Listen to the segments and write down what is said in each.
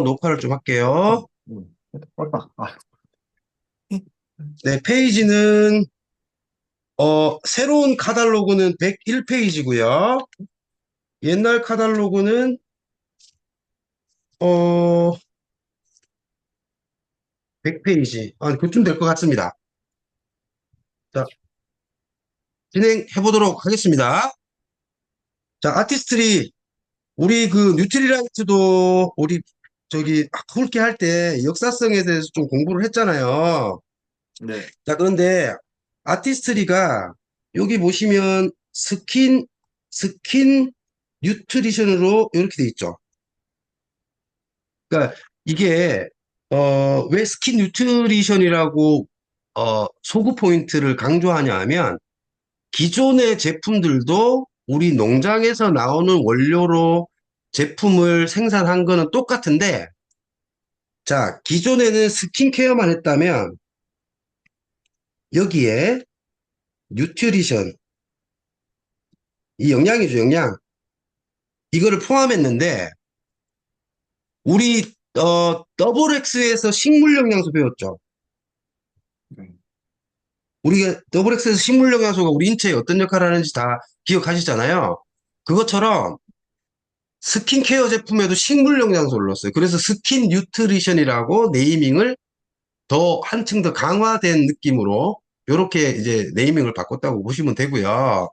녹화를 좀 할게요. 꼴박. 네, 페이지는, 새로운 카탈로그는 101페이지고요. 옛날 카탈로그는, 어, 100페이지. 그쯤 될 것 같습니다. 자, 진행해 보도록 하겠습니다. 자, 아티스트리, 우리 그 뉴트리라이트도 우리 훑기 할 때 역사성에 대해서 좀 공부를 했잖아요. 네. 자, 그런데 아티스트리가 여기 보시면 스킨 뉴트리션으로 이렇게 돼 있죠. 그러니까 이게 왜 스킨 뉴트리션이라고 소구 포인트를 강조하냐 하면 기존의 제품들도 우리 농장에서 나오는 원료로 제품을 생산한 거는 똑같은데 자, 기존에는 스킨케어만 했다면 여기에 뉴트리션 이 영양이죠, 영양. 이거를 포함했는데 우리 더블 X에서 식물 영양소 배웠죠. 음. 우리가 더블 X에서 식물 영양소가 우리 인체에 어떤 역할을 하는지 다 기억하시잖아요. 그것처럼 스킨케어 제품에도 식물 영양소를 넣었어요. 그래서 스킨 뉴트리션이라고 네이밍을 더 한층 더 강화된 느낌으로 이렇게 이제 네이밍을 바꿨다고 보시면 되고요.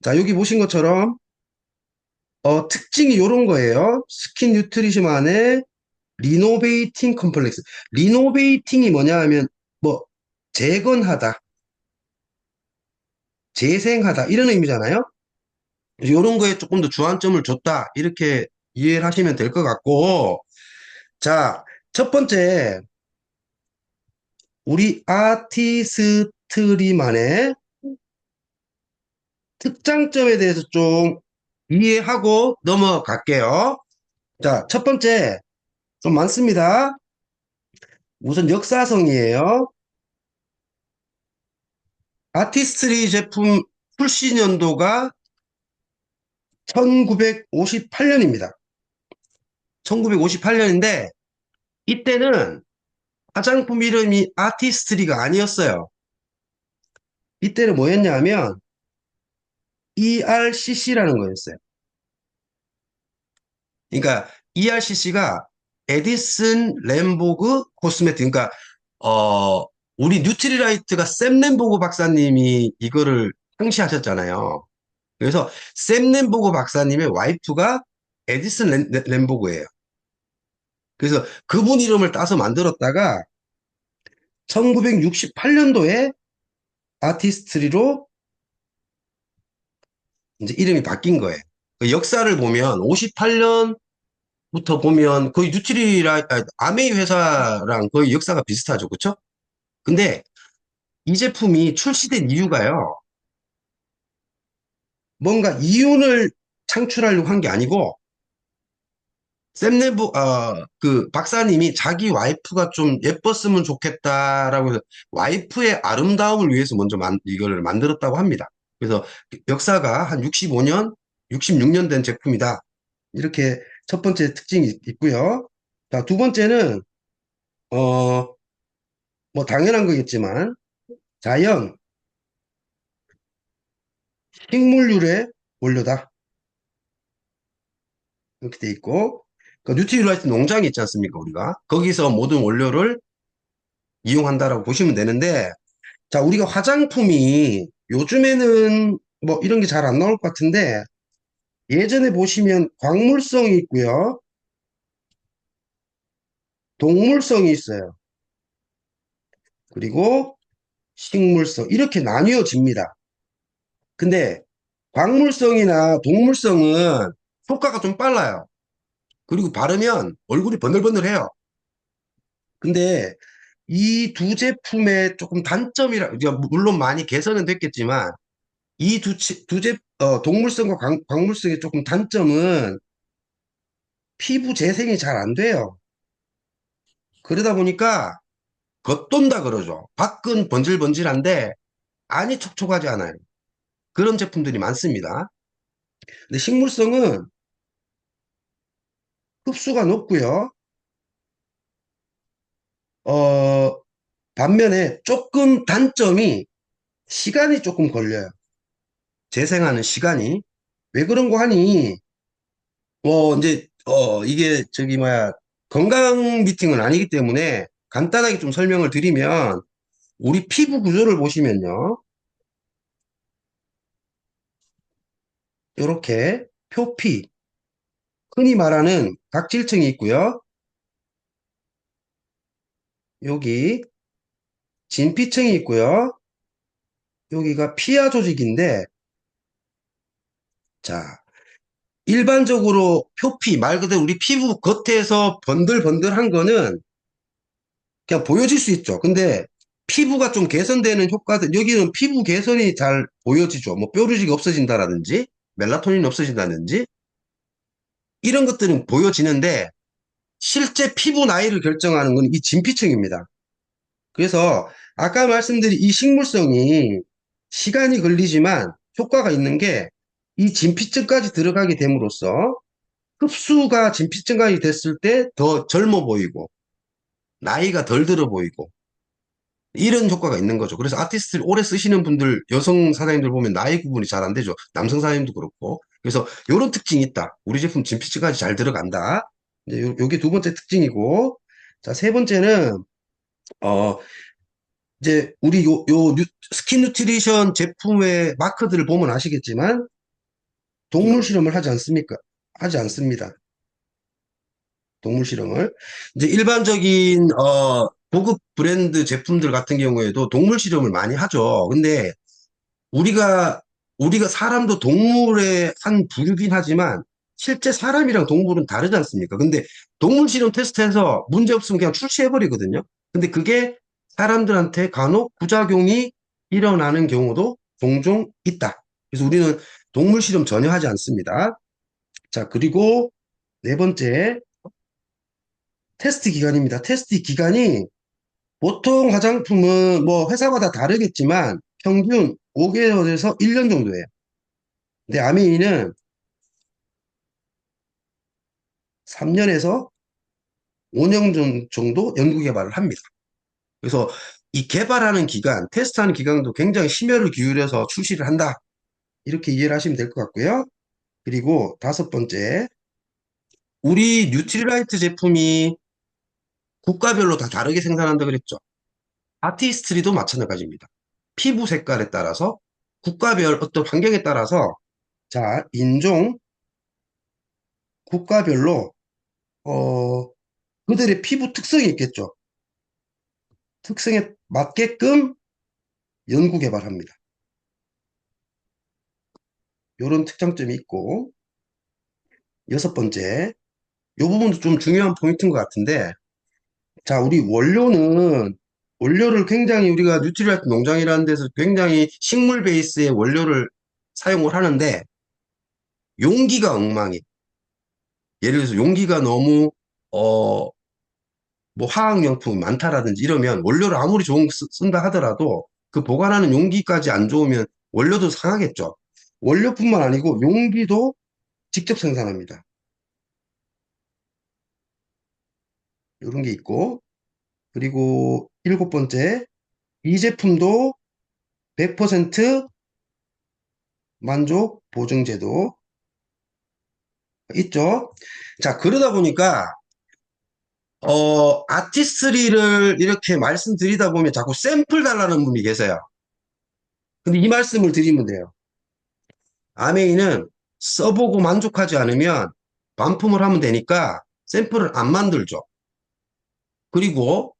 자, 여기 보신 것처럼 특징이 이런 거예요. 스킨 뉴트리션 안에 리노베이팅 컴플렉스. 리노베이팅이 뭐냐 하면 뭐 재건하다, 재생하다 이런 의미잖아요. 이런 거에 조금 더 주안점을 줬다 이렇게 이해를 하시면 될 것 같고 자, 첫 번째 우리 아티스트리만의 특장점에 대해서 좀 이해하고 넘어갈게요. 자, 첫 번째 좀 많습니다. 우선 역사성이에요. 아티스트리 제품 출시 연도가 1958년입니다. 1958년인데 이때는 화장품 이름이 아티스트리가 아니었어요. 이때는 뭐였냐면 ERCC라는 거였어요. 그러니까 ERCC가 에디슨 램보그 코스메틱. 그러니까 우리 뉴트리라이트가 샘 램보그 박사님이 이거를 창시하셨잖아요. 그래서 샘 램보그 박사님의 와이프가 에디슨 램보그예요. 그래서 그분 이름을 따서 만들었다가 1968년도에 아티스트리로 이제 이름이 바뀐 거예요. 그 역사를 보면 58년부터 보면 거의 아메이 회사랑 거의 역사가 비슷하죠. 그쵸? 근데 이 제품이 출시된 이유가요. 뭔가 이윤을 창출하려고 한 게 아니고 그 박사님이 자기 와이프가 좀 예뻤으면 좋겠다라고 해서 와이프의 아름다움을 위해서 먼저 이걸 만들었다고 합니다. 그래서 역사가 한 65년, 66년 된 제품이다. 이렇게 첫 번째 특징이 있고요. 자, 두 번째는, 어, 뭐 당연한 거겠지만, 자연, 식물유래 원료다. 이렇게 돼 있고, 그 뉴트리라이트 농장이 있지 않습니까, 우리가? 거기서 모든 원료를 이용한다라고 보시면 되는데, 자, 우리가 화장품이 요즘에는 뭐 이런 게 잘 안 나올 것 같은데 예전에 보시면 광물성이 있고요. 동물성이 있어요. 그리고 식물성 이렇게 나뉘어집니다. 근데 광물성이나 동물성은 효과가 좀 빨라요. 그리고 바르면 얼굴이 번들번들해요. 근데 이 두 제품의 조금 이제 물론 많이 개선은 됐겠지만 이 동물성과 광물성의 조금 단점은 피부 재생이 잘 안 돼요. 그러다 보니까 겉돈다 그러죠. 밖은 번질번질한데 안이 촉촉하지 않아요. 그런 제품들이 많습니다. 근데 식물성은 흡수가 높고요. 어, 반면에 조금 단점이 시간이 조금 걸려요. 재생하는 시간이. 왜 그런 거 하니, 이제, 이게 저기 뭐야, 건강 미팅은 아니기 때문에 간단하게 좀 설명을 드리면, 우리 피부 구조를 보시면요. 이렇게 표피, 흔히 말하는 각질층이 있고요. 여기 진피층이 있고요. 여기가 피하 조직인데, 자, 일반적으로 표피, 말 그대로 우리 피부 겉에서 번들번들한 거는 그냥 보여질 수 있죠. 근데 피부가 좀 개선되는 효과들, 여기는 피부 개선이 잘 보여지죠. 뭐 뾰루지가 없어진다라든지, 멜라토닌이 없어진다든지, 이런 것들은 보여지는데, 실제 피부 나이를 결정하는 건 이 진피층입니다. 그래서 아까 말씀드린 이 식물성이 시간이 걸리지만 효과가 있는 게 이 진피층까지 들어가게 됨으로써 흡수가 진피층까지 됐을 때 더 젊어 보이고 나이가 덜 들어 보이고 이런 효과가 있는 거죠. 그래서 아티스트를 오래 쓰시는 분들, 여성 사장님들 보면 나이 구분이 잘 안 되죠. 남성 사장님도 그렇고. 그래서 이런 특징이 있다. 우리 제품 진피층까지 잘 들어간다. 이제 요게 두 번째 특징이고, 자, 세 번째는, 어, 이제 우리 스킨 뉴트리션 제품의 마크들을 보면 아시겠지만, 동물 실험을 하지 않습니까? 하지 않습니다. 동물 실험을. 이제 일반적인, 고급 브랜드 제품들 같은 경우에도 동물 실험을 많이 하죠. 근데 우리가, 우리가 사람도 동물의 한 부류긴 하지만 실제 사람이랑 동물은 다르지 않습니까? 근데 동물 실험 테스트해서 문제 없으면 그냥 출시해버리거든요. 근데 그게 사람들한테 간혹 부작용이 일어나는 경우도 종종 있다. 그래서 우리는 동물 실험 전혀 하지 않습니다. 자, 그리고 네 번째, 테스트 기간입니다. 테스트 기간이 보통 화장품은 뭐 회사마다 다르겠지만 평균 5개월에서 1년 정도예요. 근데 아미는 3년에서 5년 정도 연구 개발을 합니다. 그래서 이 개발하는 기간, 테스트하는 기간도 굉장히 심혈을 기울여서 출시를 한다. 이렇게 이해를 하시면 될 것 같고요. 그리고 다섯 번째, 우리 뉴트리라이트 제품이 국가별로 다 다르게 생산한다 그랬죠. 아티스트리도 마찬가지입니다. 피부 색깔에 따라서 국가별 어떤 환경에 따라서 자, 인종, 국가별로 그들의 피부 특성이 있겠죠. 특성에 맞게끔 연구 개발합니다. 이런 특장점이 있고 여섯 번째, 이 부분도 좀 중요한 포인트인 것 같은데 자, 우리 원료를 굉장히 우리가 뉴트리라이트 농장이라는 데서 굉장히 식물 베이스의 원료를 사용을 하는데 용기가 엉망이. 예를 들어서 용기가 너무 어, 뭐 화학용품이 많다라든지 이러면 원료를 아무리 좋은 거 쓴다 하더라도 그 보관하는 용기까지 안 좋으면 원료도 상하겠죠. 원료뿐만 아니고 용기도 직접 생산합니다. 이런 게 있고 그리고 일곱 번째 이 제품도 100% 만족 보증제도 있죠. 자, 그러다 보니까 아티스트리를 이렇게 말씀드리다 보면 자꾸 샘플 달라는 분이 계세요. 근데 이 말씀을 드리면 돼요. 아메이는 써보고 만족하지 않으면 반품을 하면 되니까 샘플을 안 만들죠. 그리고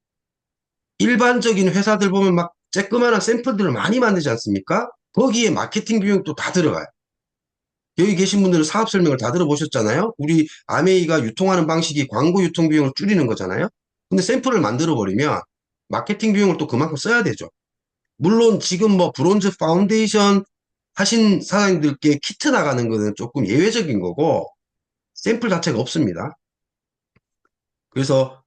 일반적인 회사들 보면 막 쬐끄만한 샘플들을 많이 만들지 않습니까? 거기에 마케팅 비용도 다 들어가요. 여기 계신 분들은 사업 설명을 다 들어보셨잖아요. 우리 아메이가 유통하는 방식이 광고 유통 비용을 줄이는 거잖아요. 근데 샘플을 만들어 버리면 마케팅 비용을 또 그만큼 써야 되죠. 물론 지금 뭐 브론즈 파운데이션 하신 사장님들께 키트 나가는 거는 조금 예외적인 거고 샘플 자체가 없습니다. 그래서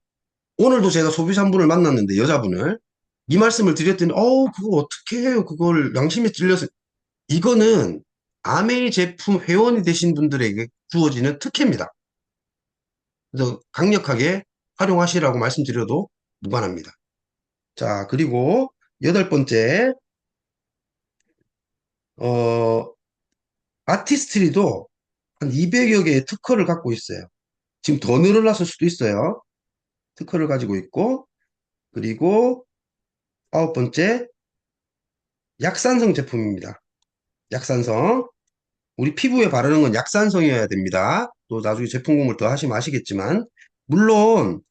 오늘도 제가 소비자 한 분을 만났는데 여자분을 이 말씀을 드렸더니 그거 어떻게 해요? 그걸 양심에 찔려서 이거는 아메이 제품 회원이 되신 분들에게 주어지는 특혜입니다. 그래서 강력하게 활용하시라고 말씀드려도 무관합니다. 자, 그리고 여덟 번째, 어, 아티스트리도 한 200여 개의 특허를 갖고 있어요. 지금 더 늘어났을 수도 있어요. 특허를 가지고 있고, 그리고 아홉 번째, 약산성 제품입니다. 약산성. 우리 피부에 바르는 건 약산성이어야 됩니다. 또 나중에 제품 공부를 더 하시면 아시겠지만, 물론,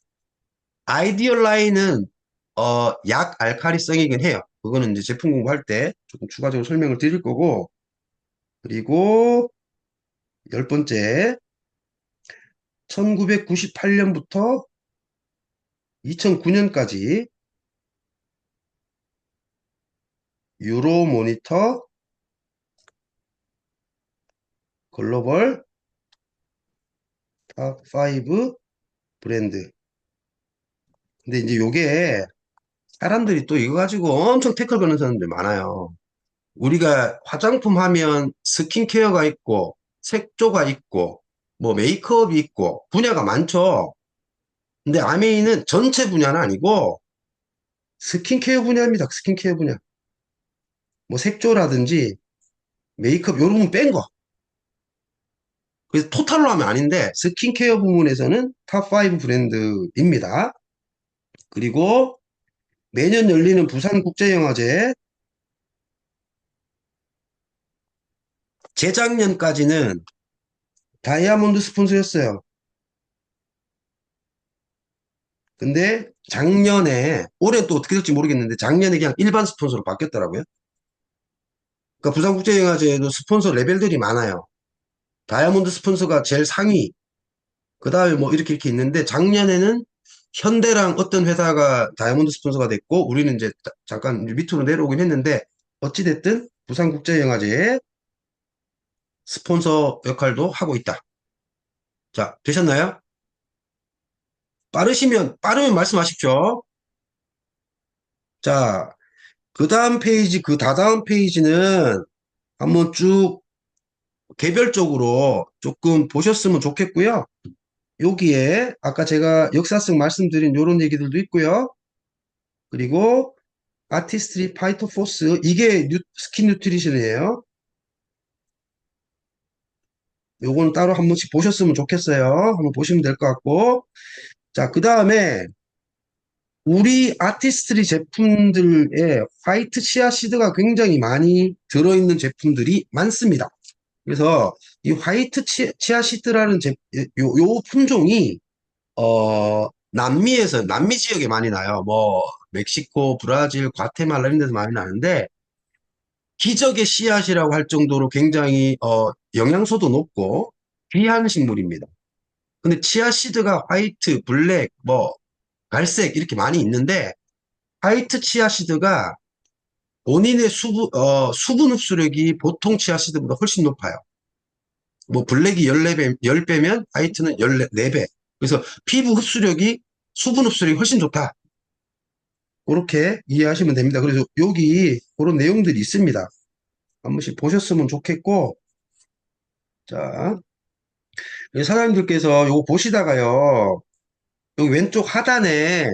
아이디얼 라인은, 약 알칼리성이긴 해요. 그거는 이제 제품 공부할 때 조금 추가적으로 설명을 드릴 거고, 그리고 열 번째, 1998년부터 2009년까지 유로 모니터 글로벌 탑5 브랜드. 근데 이제 요게 사람들이 또 이거 가지고 엄청 태클 거는 사람들 많아요. 우리가 화장품 하면 스킨케어가 있고, 색조가 있고, 뭐 메이크업이 있고, 분야가 많죠. 근데 아메이는 전체 분야는 아니고, 스킨케어 분야입니다. 스킨케어 분야. 뭐 색조라든지, 메이크업, 요런 부분 뺀 거. 그래서 토탈로 하면 아닌데, 스킨케어 부문에서는 탑5 브랜드입니다. 그리고 매년 열리는 부산국제영화제, 재작년까지는 다이아몬드 스폰서였어요. 근데 작년에, 올해 또 어떻게 될지 모르겠는데, 작년에 그냥 일반 스폰서로 바뀌었더라고요. 그러니까 부산국제영화제에도 스폰서 레벨들이 많아요. 다이아몬드 스폰서가 제일 상위, 그 다음에 뭐 이렇게 있는데, 작년에는 현대랑 어떤 회사가 다이아몬드 스폰서가 됐고, 우리는 이제 잠깐 밑으로 내려오긴 했는데, 어찌됐든 부산국제영화제에 스폰서 역할도 하고 있다. 자, 되셨나요? 빠르면 말씀하십시오. 자, 그 다음 페이지, 그 다다음 페이지는 한번 쭉 개별적으로 조금 보셨으면 좋겠고요. 여기에 아까 제가 역사성 말씀드린 이런 얘기들도 있고요. 그리고 아티스트리 파이터 포스, 이게 스킨 뉴트리션이에요. 요건 따로 한 번씩 보셨으면 좋겠어요. 한번 보시면 될 것 같고. 자, 그 다음에 우리 아티스트리 제품들에 화이트 치아시드가 굉장히 많이 들어있는 제품들이 많습니다. 그래서 이 화이트 치아시드라는 요 품종이 남미 지역에 많이 나요. 뭐 멕시코, 브라질, 과테말라 이런 데서 많이 나는데 기적의 씨앗이라고 할 정도로 굉장히 영양소도 높고 귀한 식물입니다. 근데 치아시드가 화이트, 블랙, 뭐 갈색 이렇게 많이 있는데 화이트 치아시드가 본인의 수분 흡수력이 보통 치아시드보다 훨씬 높아요. 뭐 블랙이 14배, 10배면 화이트는 14배. 그래서 피부 흡수력이 수분 흡수력이 훨씬 좋다. 그렇게 이해하시면 됩니다. 그래서 여기 그런 내용들이 있습니다. 한 번씩 보셨으면 좋겠고, 자, 사장님들께서 이거 보시다가요, 여기 왼쪽 하단에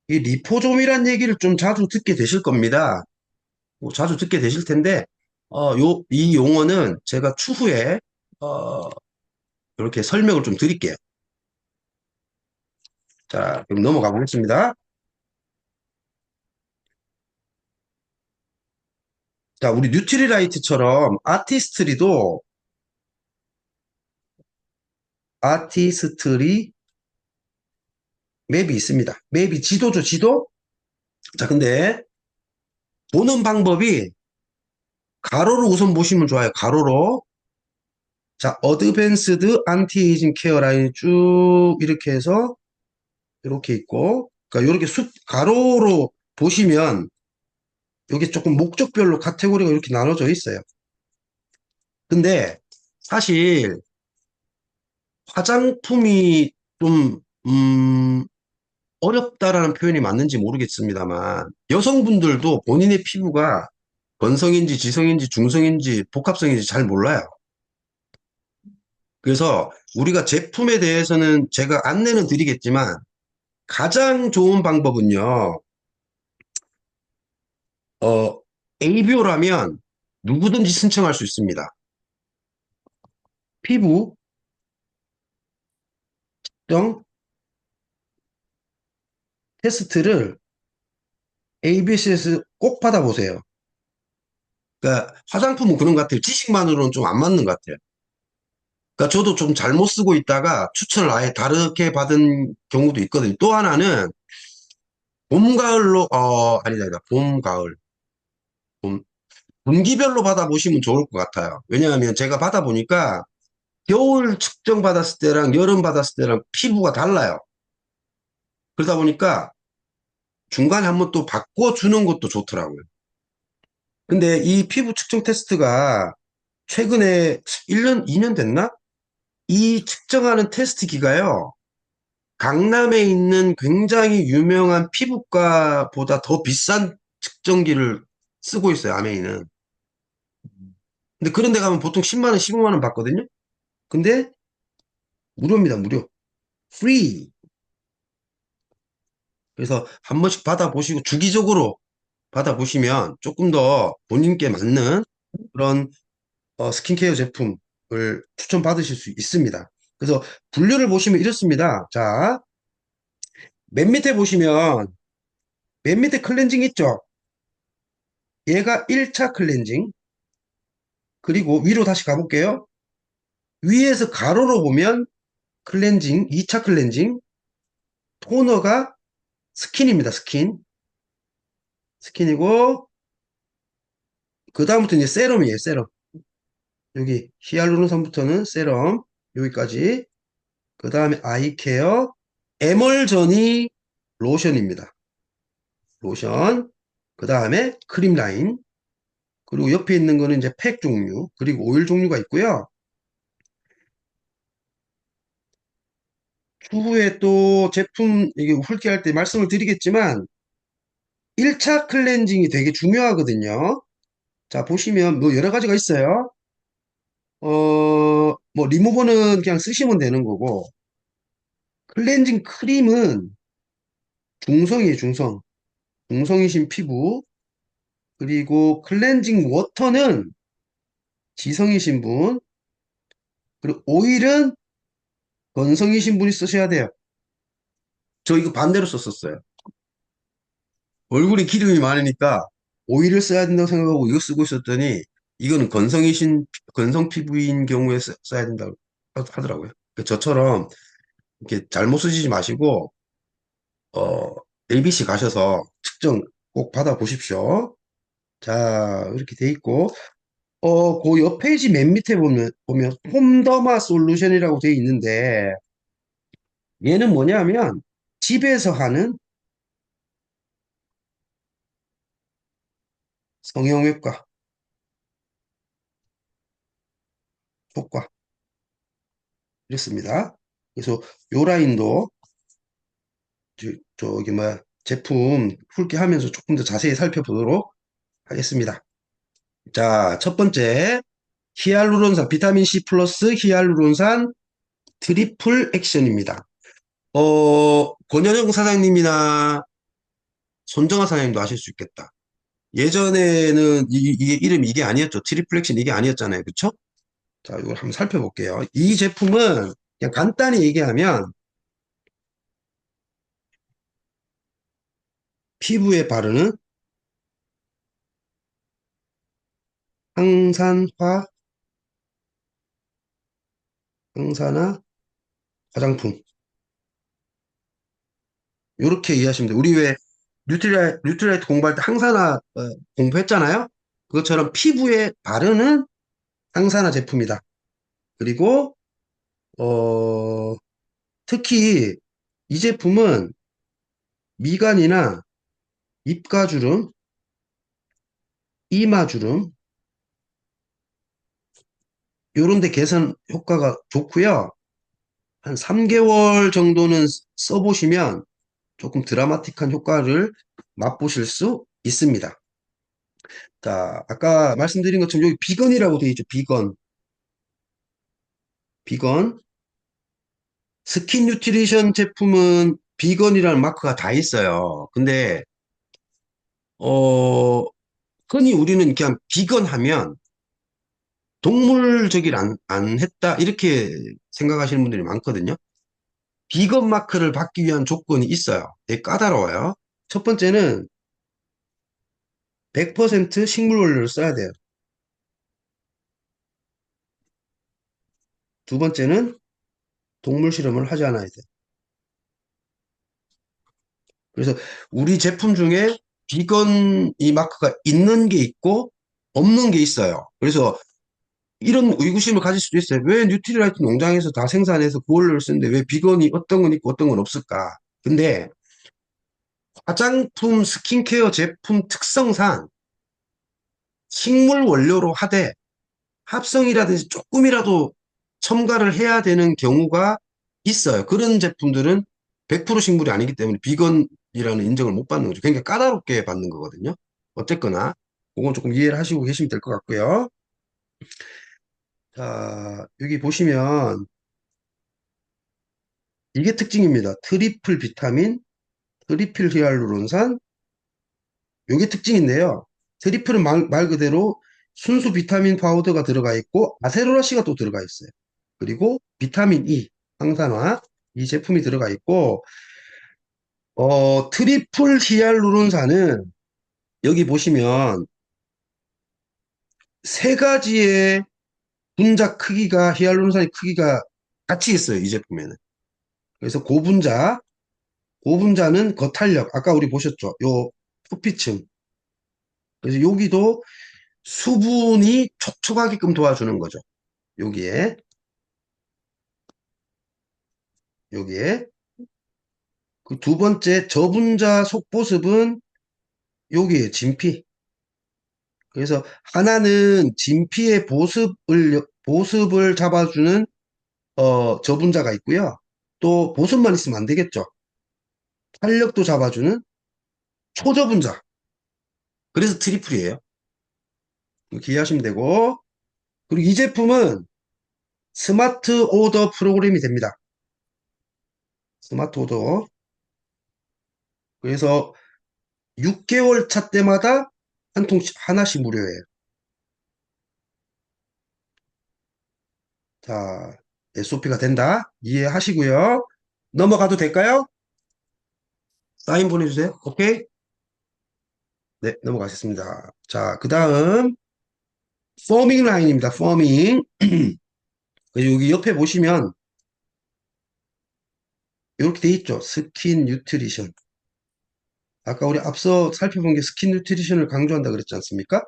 이 리포좀이란 얘기를 좀 자주 듣게 되실 겁니다. 뭐 자주 듣게 되실 텐데, 이 용어는 제가 추후에, 어, 이렇게 설명을 좀 드릴게요. 자, 그럼 넘어가 보겠습니다. 자, 우리 뉴트리라이트처럼 아티스트리 맵이 있습니다. 맵이 지도죠, 지도? 자, 근데 보는 방법이 가로로 우선 보시면 좋아요. 가로로. 자, 어드밴스드 안티에이징 케어 라인이 쭉 이렇게 해서 이렇게 있고, 그러니까 이렇게 가로로 보시면 여기 조금 목적별로 카테고리가 이렇게 나눠져 있어요. 근데 사실 화장품이 좀, 어렵다라는 표현이 맞는지 모르겠습니다만, 여성분들도 본인의 피부가 건성인지 지성인지 중성인지 복합성인지 잘 몰라요. 그래서 우리가 제품에 대해서는 제가 안내는 드리겠지만, 가장 좋은 방법은요, ABO라면 누구든지 신청할 수 있습니다. 피부, 정 테스트를 ABC에서 꼭 받아보세요. 그러니까 화장품은 그런 것 같아요. 지식만으로는 좀 안 맞는 것 같아요. 그러니까 저도 좀 잘못 쓰고 있다가 추천을 아예 다르게 받은 경우도 있거든요. 또 하나는 봄, 가을로, 아니다, 아니다. 봄, 가을. 봄, 분기별로 받아보시면 좋을 것 같아요. 왜냐하면 제가 받아보니까 겨울 측정 받았을 때랑 여름 받았을 때랑 피부가 달라요. 그러다 보니까 중간에 한번 또 바꿔주는 것도 좋더라고요. 근데 이 피부 측정 테스트가 최근에 1년, 2년 됐나? 이 측정하는 테스트기가요. 강남에 있는 굉장히 유명한 피부과보다 더 비싼 측정기를 쓰고 있어요, 아메이는. 근데 그런 데 가면 보통 10만 원, 15만 원 받거든요? 근데 무료입니다, 무료. 프리. 그래서 한 번씩 받아보시고 주기적으로 받아보시면 조금 더 본인께 맞는 그런 스킨케어 제품을 추천받으실 수 있습니다. 그래서 분류를 보시면 이렇습니다. 자, 맨 밑에 보시면 맨 밑에 클렌징 있죠? 얘가 1차 클렌징. 그리고 위로 다시 가볼게요. 위에서 가로로 보면 클렌징, 2차 클렌징. 토너가 스킨입니다. 스킨. 스킨이고 그 다음부터 이제 세럼이에요. 세럼. 여기 히알루론산부터는 세럼 여기까지. 그 다음에 아이케어, 에멀전이 로션입니다. 로션. 그 다음에 크림 라인. 그리고 옆에 있는 거는 이제 팩 종류, 그리고 오일 종류가 있고요. 추후에 또 제품 이게 훑기할 때 말씀을 드리겠지만 1차 클렌징이 되게 중요하거든요. 자, 보시면 뭐 여러 가지가 있어요. 뭐 리무버는 그냥 쓰시면 되는 거고 클렌징 크림은 중성이에요, 중성. 중성이신 피부. 그리고 클렌징 워터는 지성이신 분. 그리고 오일은 건성이신 분이 쓰셔야 돼요. 저 이거 반대로 썼었어요. 얼굴에 기름이 많으니까 오일을 써야 된다고 생각하고 이거 쓰고 있었더니 이거는 건성 피부인 경우에 써야 된다고 하더라고요. 그러니까 저처럼 이렇게 잘못 쓰시지 마시고, ABC 가셔서 측정 꼭 받아 보십시오. 자, 이렇게 돼 있고, 그 옆 페이지 맨 밑에 보면 홈더마 솔루션이라고 돼 있는데, 얘는 뭐냐면, 집에서 하는 성형외과 효과. 이렇습니다. 그래서 요 라인도, 저기, 뭐야, 제품 훑기 하면서 조금 더 자세히 살펴보도록 하겠습니다. 자, 첫 번째, 히알루론산, 비타민C 플러스 히알루론산 트리플 액션입니다. 권현영 사장님이나 손정아 사장님도 아실 수 있겠다. 예전에는 이게 이름이 이게 아니었죠. 트리플 액션 이게 아니었잖아요. 그쵸? 자, 이걸 한번 살펴볼게요. 이 제품은 그냥 간단히 얘기하면 피부에 바르는 항산화, 항산화 화장품. 이렇게 이해하시면 돼요. 우리 왜 뉴트라이트 공부할 때 항산화 공부했잖아요. 그것처럼 피부에 바르는 항산화 제품이다. 그리고 특히 이 제품은 미간이나 입가주름, 이마주름 요런 데 개선 효과가 좋고요. 한 3개월 정도는 써보시면 조금 드라마틱한 효과를 맛보실 수 있습니다. 자, 아까 말씀드린 것처럼 여기 비건이라고 되어 있죠. 비건. 비건. 스킨 뉴트리션 제품은 비건이라는 마크가 다 있어요. 근데, 어, 흔히 우리는 그냥 비건 하면 동물적일 안 했다, 이렇게 생각하시는 분들이 많거든요. 비건 마크를 받기 위한 조건이 있어요. 되게 까다로워요. 첫 번째는 100% 식물 원료를 써야 돼요. 두 번째는 동물 실험을 하지 않아야 돼요. 그래서 우리 제품 중에 비건 이 마크가 있는 게 있고 없는 게 있어요. 그래서 이런 의구심을 가질 수도 있어요. 왜 뉴트리라이트 농장에서 다 생산해서 그 원료를 쓰는데 왜 비건이 어떤 건 있고 어떤 건 없을까? 근데 화장품 스킨케어 제품 특성상 식물 원료로 하되 합성이라든지 조금이라도 첨가를 해야 되는 경우가 있어요. 그런 제품들은 100% 식물이 아니기 때문에 비건이라는 인정을 못 받는 거죠. 굉장히 까다롭게 받는 거거든요. 어쨌거나 그건 조금 이해를 하시고 계시면 될 것 같고요. 자, 여기 보시면 이게 특징입니다. 트리플 비타민, 트리플 히알루론산, 이게 특징인데요. 트리플은 말 그대로 순수 비타민 파우더가 들어가 있고 아세로라씨가 또 들어가 있어요. 그리고 비타민 E, 항산화 이 제품이 들어가 있고 트리플 히알루론산은 여기 보시면 세 가지의 분자 크기가 히알루론산의 크기가 같이 있어요. 이 제품에는. 그래서 고분자는 거탄력 아까 우리 보셨죠? 요 표피층. 그래서 여기도 수분이 촉촉하게끔 도와주는 거죠. 여기에, 여기에. 그 두 번째, 저분자 속보습은 여기에 진피. 그래서 하나는 진피의 보습을 잡아주는, 저분자가 있고요. 또 보습만 있으면 안 되겠죠. 탄력도 잡아주는 초저분자. 그래서 트리플이에요. 기억하시면 되고. 그리고 이 제품은 스마트 오더 프로그램이 됩니다. 스마트 오더. 그래서 6개월 차 때마다 한 통씩 하나씩 무료예요. 자, SOP가 된다. 이해하시고요. 넘어가도 될까요? 사인 보내주세요. 오케이? 네, 넘어가겠습니다. 자, 그 다음, 포밍 라인입니다. 포밍. 그래서 여기 옆에 보시면, 이렇게 돼 있죠. 스킨 뉴트리션. 아까 우리 앞서 살펴본 게 스킨 뉴트리션을 강조한다 그랬지 않습니까?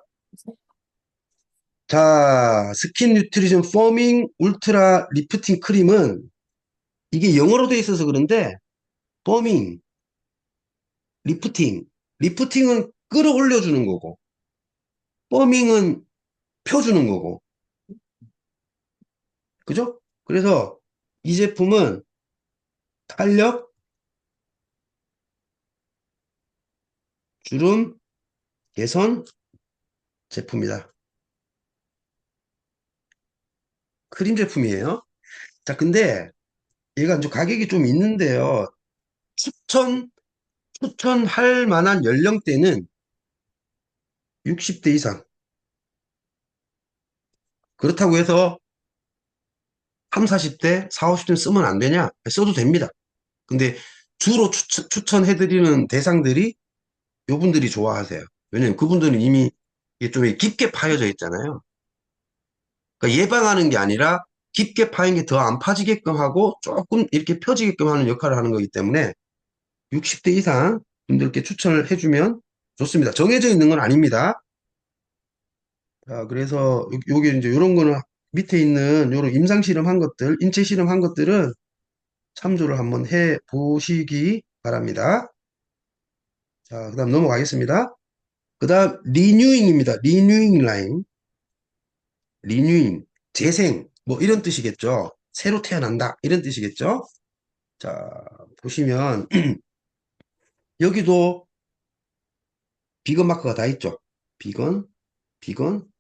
자, 스킨 뉴트리션 포밍 울트라 리프팅 크림은 이게 영어로 돼 있어서 그런데, 포밍, 리프팅. 리프팅은 끌어올려주는 거고, 포밍은 펴주는 거고. 그죠? 그래서 이 제품은 탄력, 주름, 개선 제품이다. 크림 제품이에요. 자, 근데 얘가 이제 가격이 좀 있는데요. 추천, 추천할 만한 연령대는 60대 이상. 그렇다고 해서 3, 40대, 4, 50대 쓰면 안 되냐? 써도 됩니다. 근데 주로 추천해드리는 대상들이 요분들이 좋아하세요. 왜냐면 그분들은 이미 이게 좀 깊게 파여져 있잖아요. 그러니까 예방하는 게 아니라 깊게 파인 게 더 안 파지게끔 하고 조금 이렇게 펴지게끔 하는 역할을 하는 거기 때문에 60대 이상 분들께 추천을 해주면 좋습니다. 정해져 있는 건 아닙니다. 자, 그래서 요게 이제 요런 거는 밑에 있는 요런 임상 실험한 것들, 인체 실험한 것들은 참조를 한번 해 보시기 바랍니다. 자, 그다음 넘어가겠습니다. 그다음 리뉴잉입니다. 리뉴잉 라인. 리뉴잉, 재생, 뭐 이런 뜻이겠죠. 새로 태어난다. 이런 뜻이겠죠. 자, 보시면 여기도 비건 마크가 다 있죠. 비건, 비건,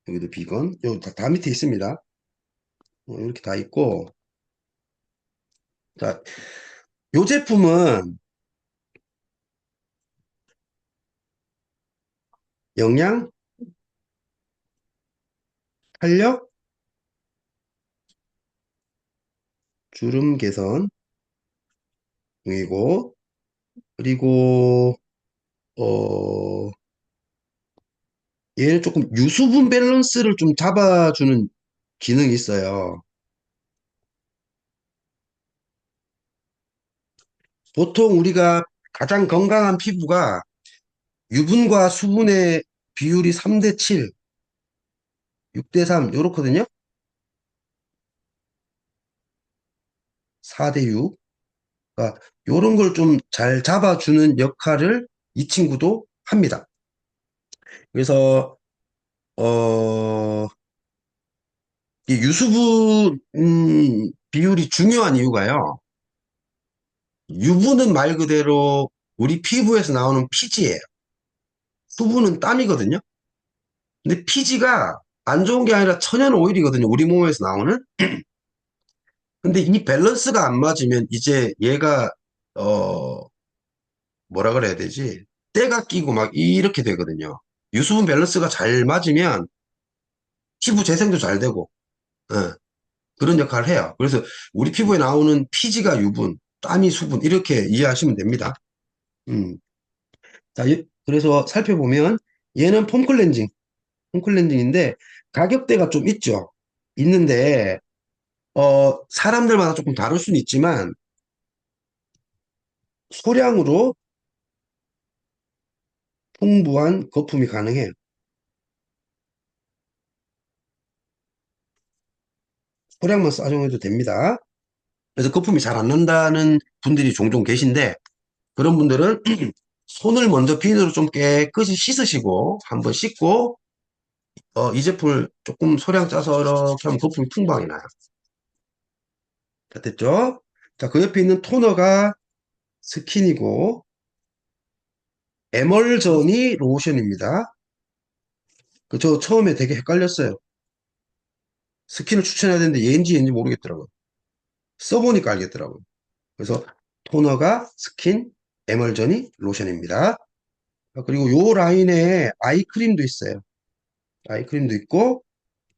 여기도 비건, 여기 다 밑에 있습니다. 이렇게 다 있고, 자, 요 제품은 영양, 탄력, 주름 개선 중이고, 그리고 어 얘는 조금 유수분 밸런스를 좀 잡아주는 기능이 있어요. 보통 우리가 가장 건강한 피부가 유분과 수분의 비율이 3대 7, 6대 3 요렇거든요. 4대 6. 그러니까 요런 걸 좀 잘 잡아주는 역할을 이 친구도 합니다. 그래서 어, 이 유수분 비율이 중요한 이유가요. 유분은 말 그대로 우리 피부에서 나오는 피지예요. 수분은 땀이거든요. 근데 피지가 안 좋은 게 아니라 천연 오일이거든요. 우리 몸에서 나오는. 근데 이 밸런스가 안 맞으면 이제 얘가 어 뭐라 그래야 되지? 때가 끼고 막 이렇게 되거든요. 유수분 밸런스가 잘 맞으면 피부 재생도 잘 되고 예, 그런 역할을 해요. 그래서 우리 피부에 나오는 피지가 유분, 땀이 수분 이렇게 이해하시면 됩니다. 음. 자, 그래서 살펴보면 얘는 폼 클렌징인데 가격대가 좀 있죠. 있는데 사람들마다 조금 다를 수는 있지만 소량으로 풍부한 거품이 가능해요. 소량만 사용해도 됩니다. 그래서 거품이 잘 안 난다는 분들이 종종 계신데 그런 분들은 손을 먼저 비누로 좀 깨끗이 씻으시고 한번 씻고 이 제품을 조금 소량 짜서 이렇게 하면 거품이 풍부하게 나요. 자, 됐죠? 자, 그 옆에 있는 토너가 스킨이고 에멀전이 로션입니다. 저 처음에 되게 헷갈렸어요. 스킨을 추천해야 되는데 얘인지 모르겠더라고요. 써보니까 알겠더라고요. 그래서 토너가 스킨, 에멀전이 로션입니다. 그리고 요 라인에 아이크림도 있어요. 아이크림도 있고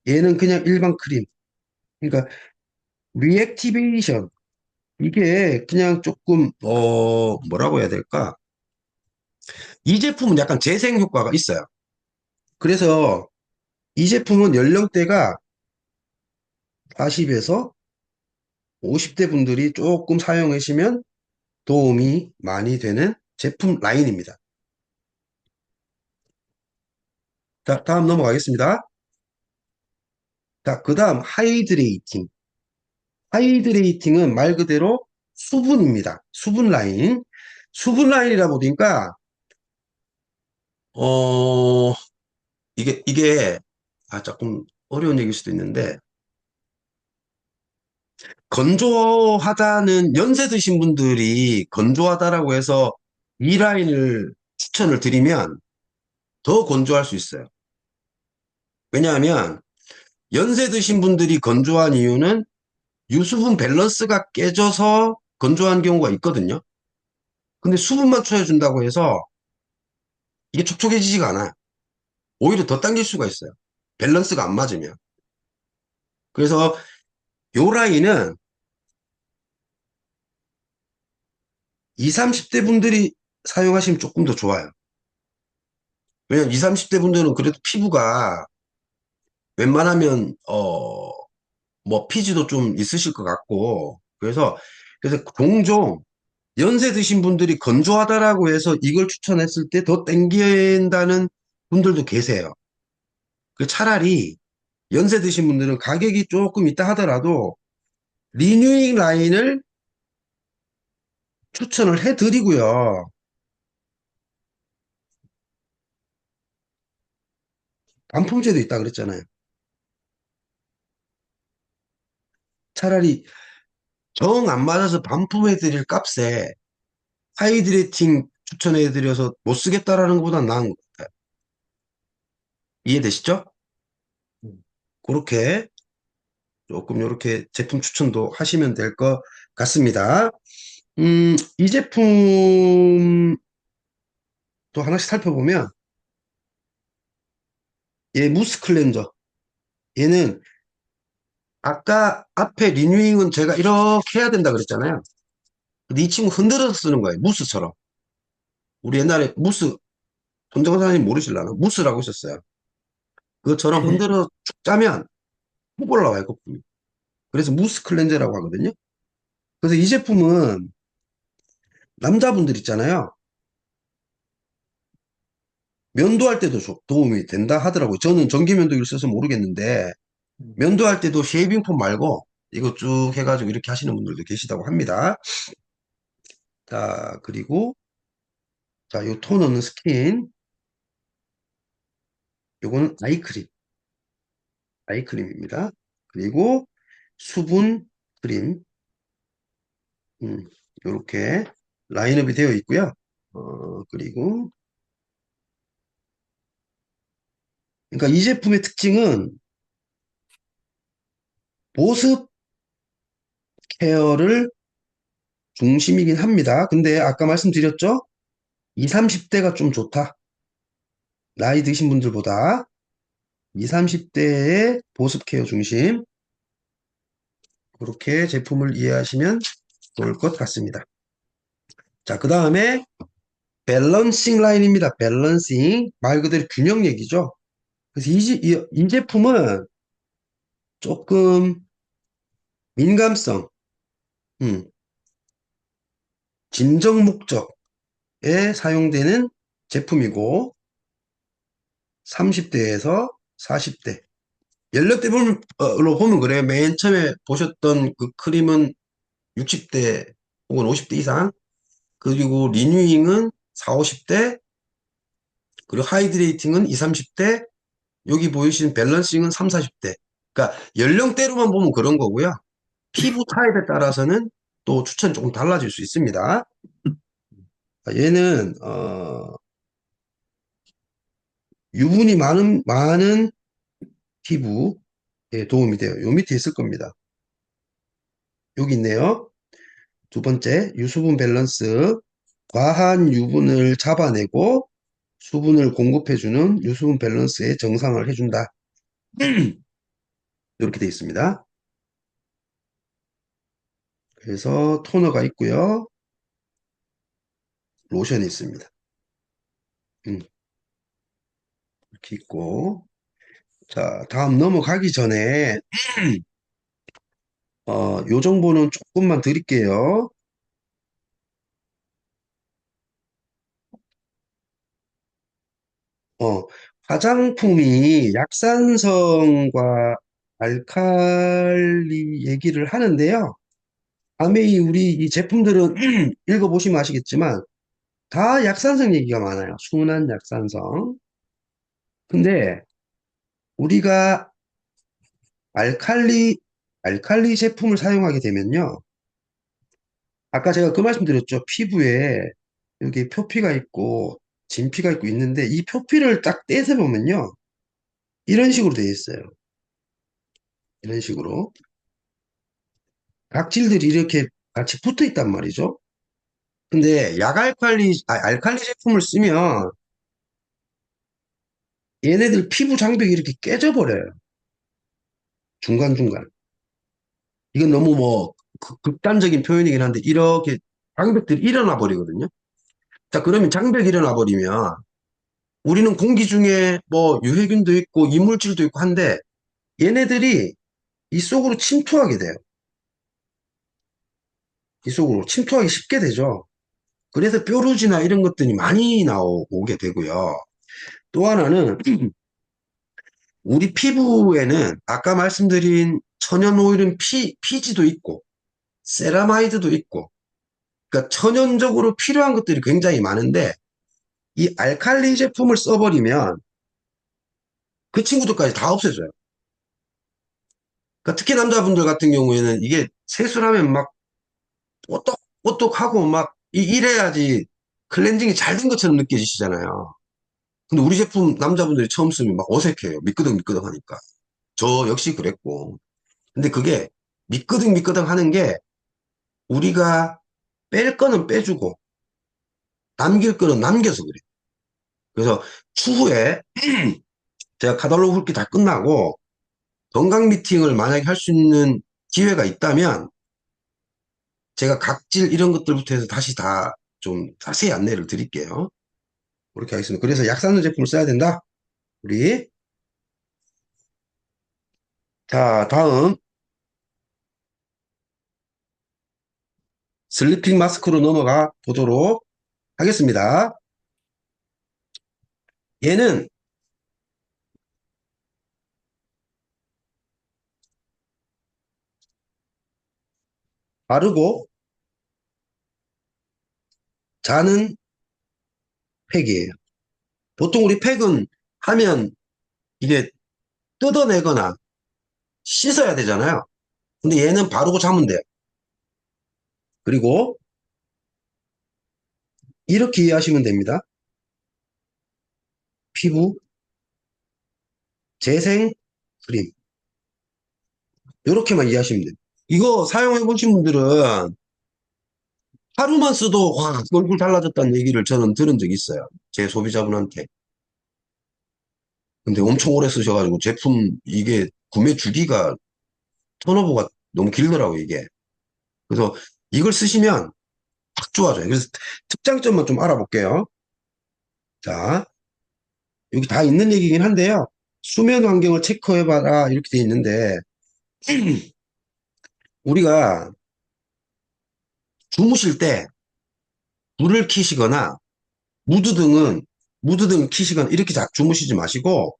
얘는 그냥 일반 크림. 그러니까 리액티베이션 이게 그냥 조금 뭐라고 해야 될까? 이 제품은 약간 재생 효과가 있어요. 그래서 이 제품은 연령대가 40에서 50대 분들이 조금 사용하시면 도움이 많이 되는 제품 라인입니다. 자, 다음 넘어가겠습니다. 자, 그 다음 하이드레이팅. 하이드레이팅은 말 그대로 수분입니다. 수분 라인. 수분 라인이라 보니까 어 이게 조금 어려운 얘기일 수도 있는데 건조하다는 연세 드신 분들이 건조하다라고 해서 이 라인을 추천을 드리면 더 건조할 수 있어요. 왜냐하면 연세 드신 분들이 건조한 이유는 유수분 밸런스가 깨져서 건조한 경우가 있거든요. 근데 수분만 채워준다고 해서 이게 촉촉해지지가 않아요. 오히려 더 당길 수가 있어요. 밸런스가 안 맞으면. 그래서 요 라인은 20, 30대 분들이 사용하시면 조금 더 좋아요. 왜냐면 20, 30대 분들은 그래도 피부가 웬만하면 뭐 피지도 좀 있으실 것 같고 그래서 종종 연세 드신 분들이 건조하다라고 해서 이걸 추천했을 때 더 땡긴다는 분들도 계세요. 차라리 연세 드신 분들은 가격이 조금 있다 하더라도 리뉴잉 라인을 추천을 해드리고요. 반품제도 있다 그랬잖아요. 차라리 정 안 맞아서 반품해드릴 값에 하이드레이팅 추천해드려서 못 쓰겠다라는 것보다 나은 것 같아요. 이해되시죠? 음. 그렇게 조금 이렇게 제품 추천도 하시면 될 것 같습니다. 이 제품도 하나씩 살펴보면, 얘 무스 클렌저. 얘는 아까 앞에 리뉴잉은 제가 이렇게 해야 된다 그랬잖아요. 근데 이 친구 흔들어서 쓰는 거예요. 무스처럼. 우리 옛날에 무스, 손정사님 모르실라나? 무스라고 있었어요. 그것처럼 흔들어 쭉 짜면 훅 올라와요, 거품이. 그래서 무스 클렌저라고 하거든요. 그래서 이 제품은 남자분들 있잖아요. 면도할 때도 도움이 된다 하더라고요. 저는 전기 면도기를 써서 모르겠는데, 면도할 때도 쉐이빙 폼 말고 이거 쭉 해가지고 이렇게 하시는 분들도 계시다고 합니다. 자, 그리고 자, 요 토너는 스킨, 요거는 아이크림, 아이크림입니다. 그리고 수분 크림, 요렇게 라인업이 되어 있고요. 그리고 그러니까 이 제품의 특징은 보습 케어를 중심이긴 합니다. 근데 아까 말씀드렸죠? 20, 30대가 좀 좋다. 나이 드신 분들보다 20, 30대의 보습 케어 중심. 그렇게 제품을 이해하시면 좋을 것 같습니다. 자, 그 다음에 밸런싱 라인입니다. 밸런싱. 말 그대로 균형 얘기죠. 그래서 이 제품은 조금 민감성, 음, 진정 목적에 사용되는 제품이고, 30대에서 40대. 연령대별로 보면 그래요. 맨 처음에 보셨던 그 크림은 60대 혹은 50대 이상, 그리고 리뉴잉은 4, 50대, 그리고 하이드레이팅은 20, 30대, 여기 보이시는 밸런싱은 3, 40대. 그러니까 연령대로만 보면 그런 거고요. 피부 타입에 따라서는 또 추천이 조금 달라질 수 있습니다. 얘는 유분이 많은 피부에 도움이 돼요. 요 밑에 있을 겁니다. 여기 있네요. 두 번째, 유수분 밸런스. 과한 유분을 잡아내고 수분을 공급해주는 유수분 밸런스의 정상을 해준다. 이렇게 되어 있습니다. 그래서 토너가 있고요. 로션이 있습니다. 음, 이렇게 있고. 자, 다음 넘어가기 전에 요 정보는 조금만 드릴게요. 어, 화장품이 약산성과 알칼리 얘기를 하는데요. 다음에 우리 이 제품들은 읽어보시면 아시겠지만 다 약산성 얘기가 많아요. 순한 약산성. 근데 우리가 알칼리, 알칼리 제품을 사용하게 되면요. 아까 제가 그 말씀 드렸죠. 피부에 여기 표피가 있고 진피가 있고 있는데 이 표피를 딱 떼서 보면요. 이런 식으로 되어 있어요. 이런 식으로. 각질들이 이렇게 같이 붙어 있단 말이죠. 근데 알칼리 제품을 쓰면 얘네들 피부 장벽이 이렇게 깨져버려요. 중간중간. 이건 너무 뭐 극단적인 표현이긴 한데 이렇게 장벽들이 일어나 버리거든요. 자, 그러면 장벽이 일어나 버리면 우리는 공기 중에 뭐 유해균도 있고 이물질도 있고 한데 얘네들이 이 속으로 침투하게 돼요. 이 속으로 침투하기 쉽게 되죠. 그래서 뾰루지나 이런 것들이 많이 나오게 되고요. 또 하나는 우리 피부에는 아까 말씀드린 천연 오일은 피지도 있고 세라마이드도 있고 그러니까 천연적으로 필요한 것들이 굉장히 많은데 이 알칼리 제품을 써버리면 그 친구들까지 다 없애줘요. 그러니까 특히 남자분들 같은 경우에는 이게 세수하면 막 뽀똑뽀똑하고 막 이래야지 클렌징이 잘 된 것처럼 느껴지시잖아요. 근데 우리 제품 남자분들이 처음 쓰면 막 어색해요. 미끄덩미끄덩 하니까. 저 역시 그랬고. 근데 그게 미끄덩미끄덩 하는 게 우리가 뺄 거는 빼주고, 남길 거는 남겨서 그래. 그래서 추후에 제가 카탈로그 훑기 다 끝나고 건강 미팅을 만약에 할 수 있는 기회가 있다면 제가 각질 이런 것들부터 해서 다시 다 좀 자세히 안내를 드릴게요. 그렇게 하겠습니다. 그래서 약산성 제품을 써야 된다. 우리. 자, 다음 슬리핑 마스크로 넘어가 보도록 하겠습니다. 얘는 바르고 자는 팩이에요. 보통 우리 팩은 하면 이게 뜯어내거나 씻어야 되잖아요. 근데 얘는 바르고 자면 돼요. 그리고 이렇게 이해하시면 됩니다. 피부 재생 크림. 이렇게만 이해하시면 돼요. 이거 사용해 보신 분들은 하루만 써도 와, 얼굴 달라졌다는 얘기를 저는 들은 적이 있어요. 제 소비자분한테. 근데 엄청 오래 쓰셔가지고 제품 이게 구매 주기가 턴오버가 너무 길더라고요, 이게. 그래서 이걸 쓰시면 확 좋아져요. 그래서 특장점만 좀 알아볼게요. 자, 여기 다 있는 얘기긴 한데요. 수면 환경을 체크해봐라 이렇게 돼 있는데 우리가 주무실 때 불을 켜시거나 무드등은 무드등 켜시거나 이렇게 주무시지 마시고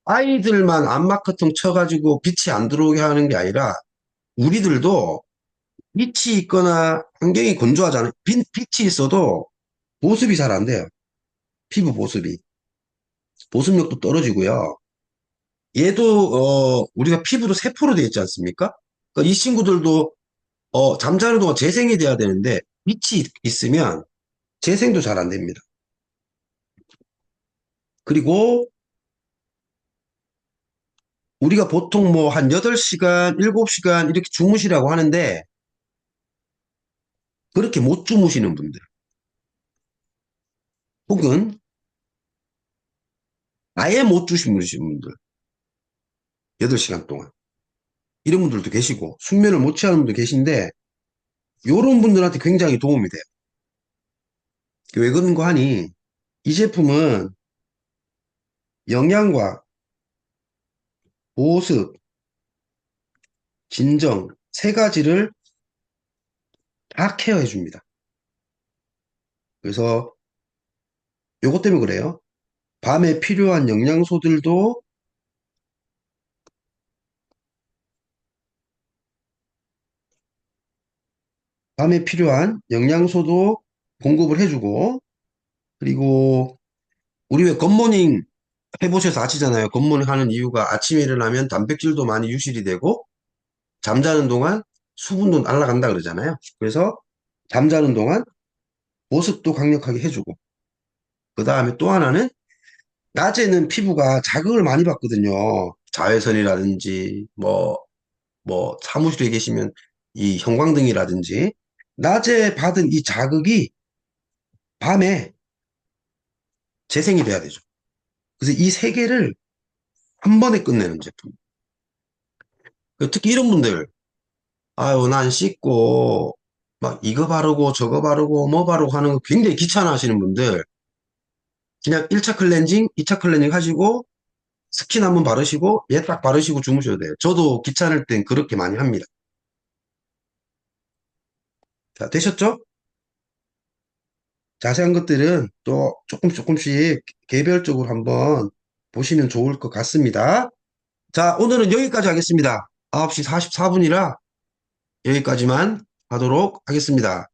아이들만 암막 커튼 쳐가지고 빛이 안 들어오게 하는 게 아니라 우리들도 빛이 있거나 환경이 건조하잖아요. 빛이 있어도 보습이 잘 안 돼요. 피부 보습이. 보습력도 떨어지고요. 얘도 우리가 피부도 세포로 되어 있지 않습니까? 그러니까 이 친구들도 잠자는 동안 재생이 돼야 되는데 빛이 있으면 재생도 잘 안 됩니다. 그리고 우리가 보통 뭐 한 8시간, 7시간 이렇게 주무시라고 하는데 그렇게 못 주무시는 분들 혹은 아예 못 주무시는 분들 8시간 동안 이런 분들도 계시고 숙면을 못 취하는 분도 계신데 이런 분들한테 굉장히 도움이 돼요. 왜 그런가 하니 이 제품은 영양과 보습, 진정 세 가지를 다 케어해 줍니다. 그래서 요것 때문에 그래요. 밤에 필요한 영양소들도 밤에 필요한 영양소도 공급을 해주고 그리고 우리 왜 굿모닝 해보셔서 아시잖아요. 굿모닝 하는 이유가 아침에 일어나면 단백질도 많이 유실이 되고 잠자는 동안 수분도 날아간다 그러잖아요. 그래서 잠자는 동안 보습도 강력하게 해주고 그 다음에 또 하나는 낮에는 피부가 자극을 많이 받거든요. 자외선이라든지 뭐 사무실에 계시면 이 형광등이라든지 낮에 받은 이 자극이 밤에 재생이 돼야 되죠. 그래서 이 세 개를 한 번에 끝내는 제품. 특히 이런 분들, 아유, 난 씻고, 막 이거 바르고 저거 바르고 뭐 바르고 하는 거 굉장히 귀찮아 하시는 분들, 그냥 1차 클렌징, 2차 클렌징 하시고, 스킨 한번 바르시고, 얘 딱 바르시고 주무셔도 돼요. 저도 귀찮을 땐 그렇게 많이 합니다. 자, 되셨죠? 자세한 것들은 또 조금씩 개별적으로 한번 보시면 좋을 것 같습니다. 자, 오늘은 여기까지 하겠습니다. 9시 44분이라 여기까지만 하도록 하겠습니다.